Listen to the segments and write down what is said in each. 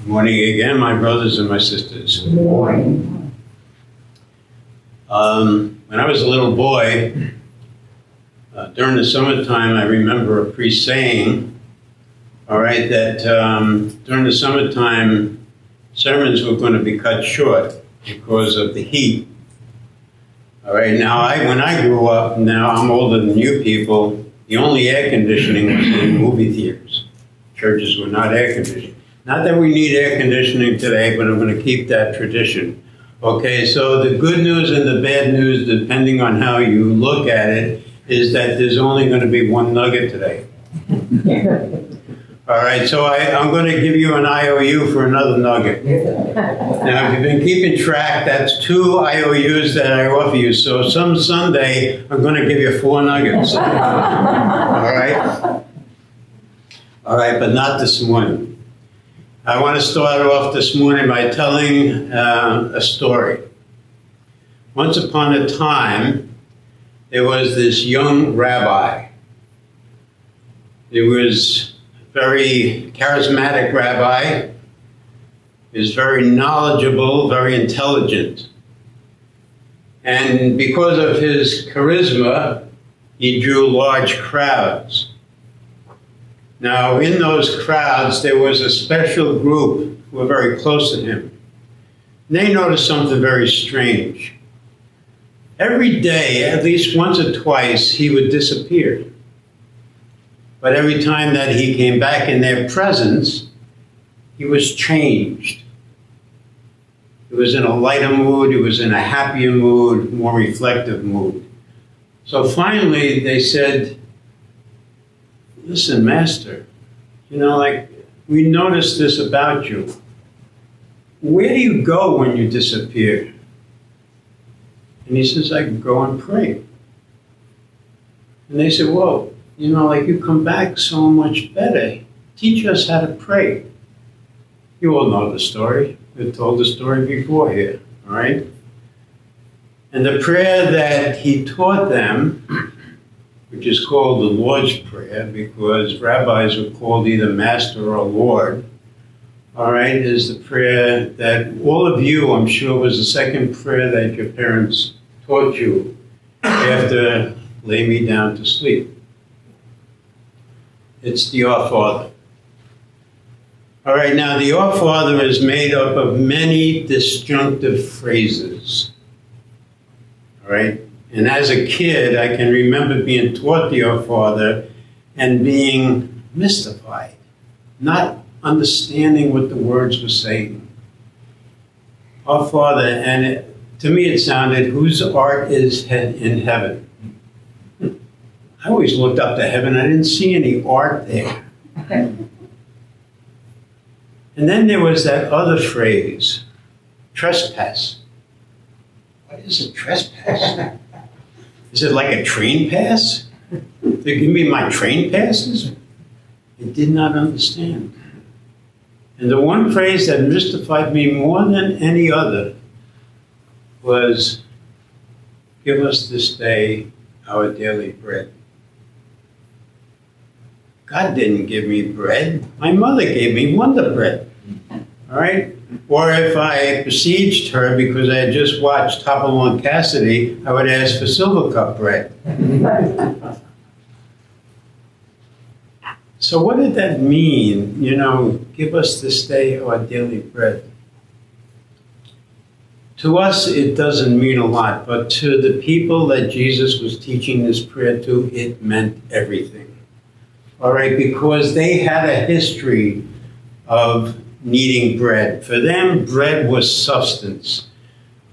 Morning again, my brothers and my sisters. Good morning. When I was a little boy, during the summertime, I remember a priest saying, all right, that during the summertime, sermons were going to be cut short because of the heat. All right, now when I grew up, now I'm older than you people, the only air conditioning was in movie theaters. Churches were not air conditioned. Not that we need air conditioning today, but I'm going to keep that tradition. Okay, so the good news and the bad news, depending on how you look at it, is that there's only going to be one nugget today. All right, so I'm going to give you an IOU for another nugget. Now, if you've been keeping track, that's 2 IOUs that I offer you. So some Sunday, I'm going to give you 4 nuggets. All right? All right, but not this morning. I want to start off this morning by telling a story. Once upon a time, there was this young rabbi. He was a very charismatic rabbi. He was very knowledgeable, very intelligent. And because of his charisma, he drew large crowds. Now, in those crowds, there was a special group who were very close to him. And they noticed something very strange. Every day, at least once or twice, he would disappear. But every time that he came back in their presence, he was changed. He was in a lighter mood, he was in a happier mood, more reflective mood. So finally, they said, listen, Master, we noticed this about you. Where do you go when you disappear? And he says, I go and pray. And they said, well, you come back so much better. Teach us how to pray. You all know the story. We've told the story before here, all right? And the prayer that he taught them, which is called the Lord's Prayer, because rabbis were called either Master or Lord, all right, is the prayer that all of you, I'm sure, was the second prayer that your parents taught you after lay me down to sleep. It's the Our Father. All right, now the Our Father is made up of many disjunctive phrases, all right? And as a kid, I can remember being taught the Our Father and being mystified, not understanding what the words were saying. Our Father, and to me it sounded, whose art is in heaven? I always looked up to heaven, I didn't see any art there. And then there was that other phrase, trespass. What is a trespass? Is it like a train pass? They give me my train passes? I did not understand. And the one phrase that mystified me more than any other was, give us this day our daily bread. God didn't give me bread. My mother gave me Wonder Bread. All right? Or if I besieged her because I had just watched Hopalong Cassidy, I would ask for Silver Cup bread. So what did that mean? Give us this day our daily bread. To us, it doesn't mean a lot, but to the people that Jesus was teaching this prayer to, it meant everything. All right, because they had a history of needing bread. For them, bread was substance.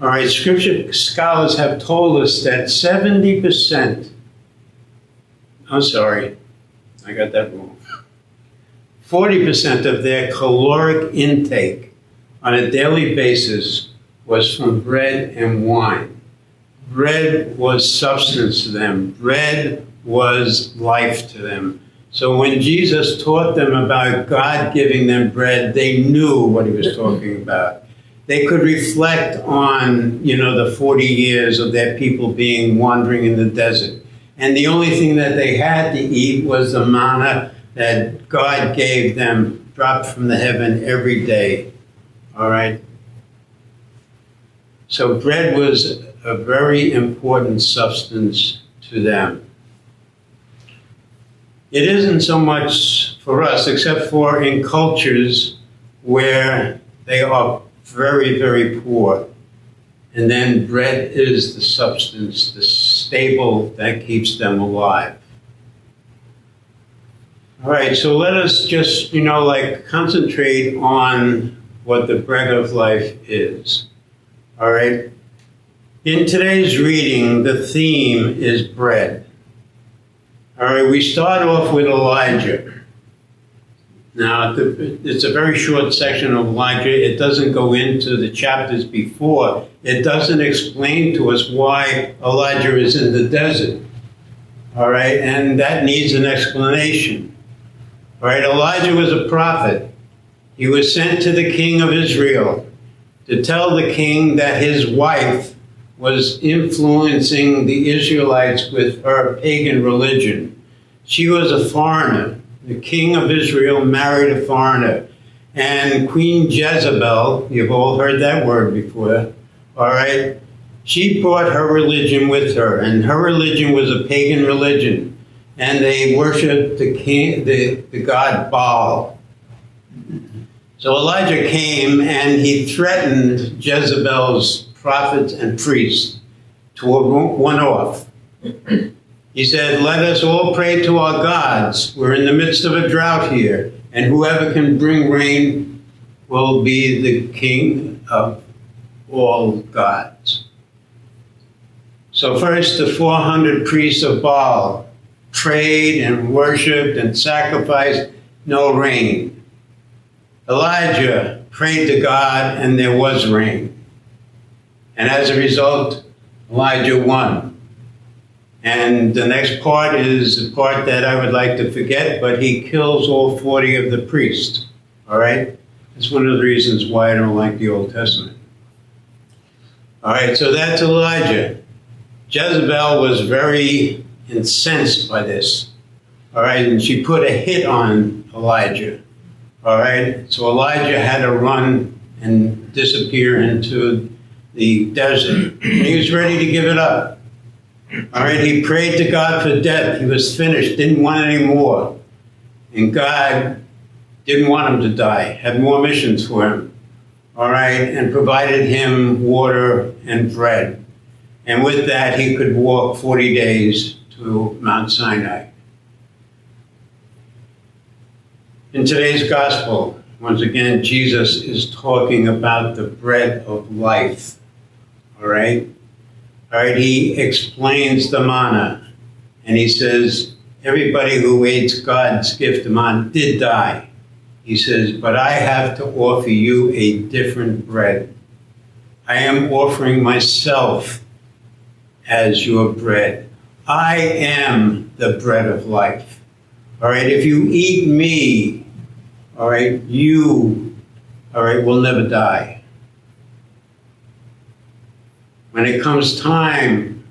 All right, scripture scholars have told us that 70%, I'm sorry, I got that wrong. 40% of their caloric intake on a daily basis was from bread and wine. Bread was substance to them. Bread was life to them. So when Jesus taught them about God giving them bread, they knew what he was talking about. They could reflect on, the 40 years of their people being wandering in the desert. And the only thing that they had to eat was the manna that God gave them dropped from the heaven every day. All right? So bread was a very important substance to them. It isn't so much for us, except for in cultures where they are very, very poor. And then bread is the substance, the staple that keeps them alive. All right, so let us just, concentrate on what the bread of life is. All right? In today's reading, the theme is bread. All right, we start off with Elijah. Now, it's a very short section of Elijah. It doesn't go into the chapters before. It doesn't explain to us why Elijah is in the desert. All right, and that needs an explanation. All right, Elijah was a prophet. He was sent to the king of Israel to tell the king that his wife was influencing the Israelites with her pagan religion. She was a foreigner. The king of Israel married a foreigner. And Queen Jezebel, you've all heard that word before, all right? She brought her religion with her, and her religion was a pagan religion. And they worshiped the god Baal. So Elijah came and he threatened Jezebel's prophets and priests to one off. He said, "Let us all pray to our gods. We're in the midst of a drought here, and whoever can bring rain will be the king of all gods." So first, the 400 priests of Baal prayed and worshiped and sacrificed, no rain. Elijah prayed to God, and there was rain. And as a result, Elijah won. And the next part is the part that I would like to forget, but he kills all 40 of the priests. All right? That's one of the reasons why I don't like the Old Testament. All right, so that's Elijah. Jezebel was very incensed by this. All right, and she put a hit on Elijah. All right, so Elijah had to run and disappear into the desert. And he was ready to give it up. All right, he prayed to God for death. He was finished, didn't want any more. And God didn't want him to die, had more missions for him. All right, and provided him water and bread. And with that, he could walk 40 days to Mount Sinai. In today's gospel, once again, Jesus is talking about the bread of life. All right? All right, he explains the manna. And he says, everybody who ate God's gift of manna did die. He says, but I have to offer you a different bread. I am offering myself as your bread. I am the bread of life. All right, if you eat me, all right, you, all right, will never die. When it comes time,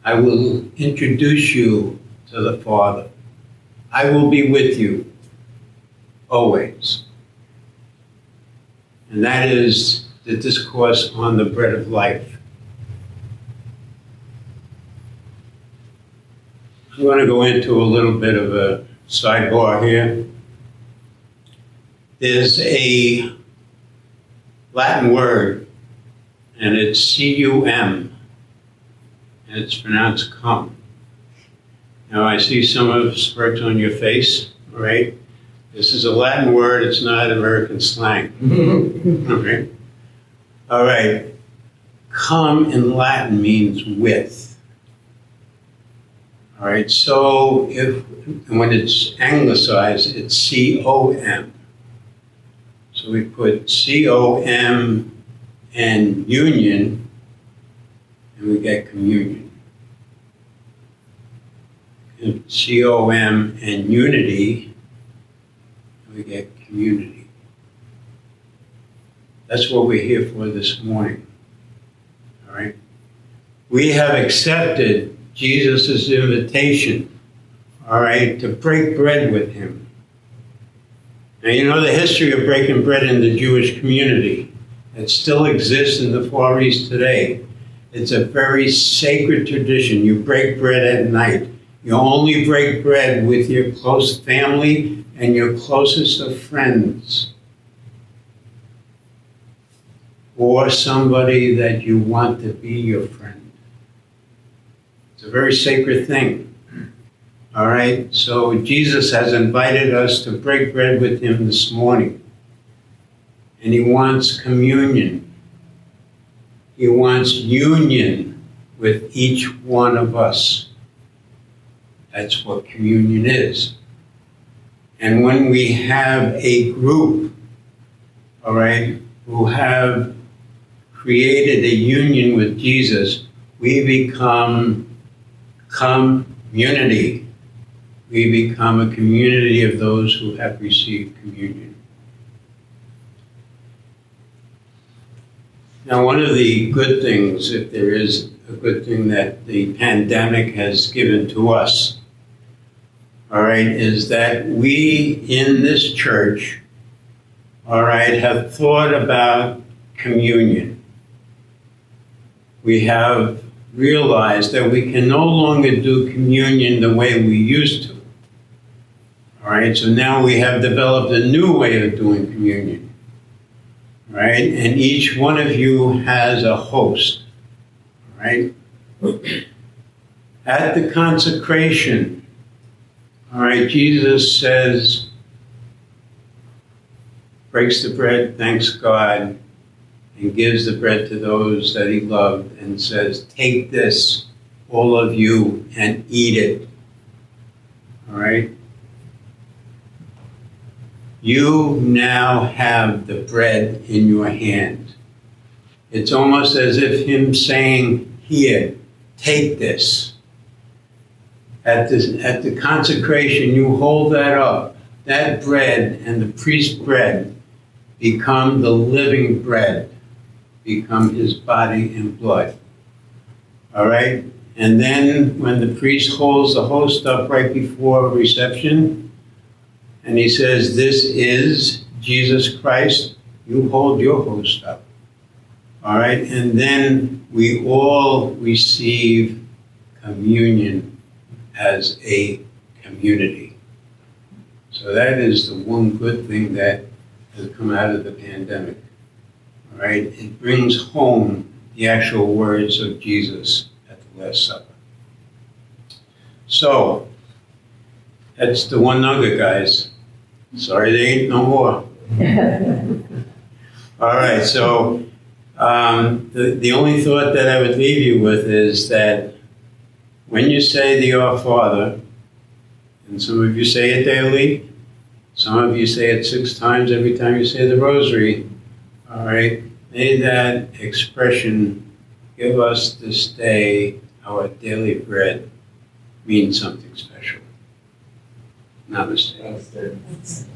I will introduce you to the Father. I will be with you always. And that is the discourse on the bread of life. I'm going to go into a little bit of a sidebar here. There's a Latin word, and it's cum, and it's pronounced come. Now, I see some of the smirks on your face, all right? This is a Latin word, it's not American slang. Okay? All right. Come in Latin means with. All right, so when it's anglicized, it's C-O-M. So we put C-O-M and union, and we get communion. And C-O-M and unity, and we get community. That's what we're here for this morning. All right? We have accepted Jesus' invitation, all right, to break bread with him. Now, you know the history of breaking bread in the Jewish community. It still exists in the Far East today. It's a very sacred tradition. You break bread at night. You only break bread with your close family and your closest of friends, or somebody that you want to be your friend. It's a very sacred thing. All right, so Jesus has invited us to break bread with him this morning. And he wants communion. He wants union with each one of us. That's what communion is. And when we have a group, all right, who have created a union with Jesus, we become community. We become a community of those who have received communion. Now, one of the good things, if there is a good thing that the pandemic has given to us, all right, is that we in this church, all right, have thought about communion. We have realized that we can no longer do communion the way we used to. All right, so now we have developed a new way of doing communion. All right, and each one of you has a host. All right, at the consecration, all right, Jesus says, breaks the bread, thanks God, and gives the bread to those that he loved and says, take this, all of you, and eat it. All right? You now have the bread in your hand. It's almost as if him saying, here, take this. At the consecration, you hold that up. That bread and the priest's bread become the living bread, become his body and blood. All right? And then when the priest holds the host up right before reception, and he says, this is Jesus Christ, you hold your host up. All right? And then we all receive communion as a community. So that is the one good thing that has come out of the pandemic. All right? It brings home the actual words of Jesus at the Last Supper. So, that's the one nugget, guys. Sorry, there ain't no more. All right, so the only thought that I would leave you with is that when you say the Our Father, and some of you say it daily, some of you say it 6 times every time you say the rosary, all right, may that expression, give us this day our daily bread, mean something special. Namaste. Namaste.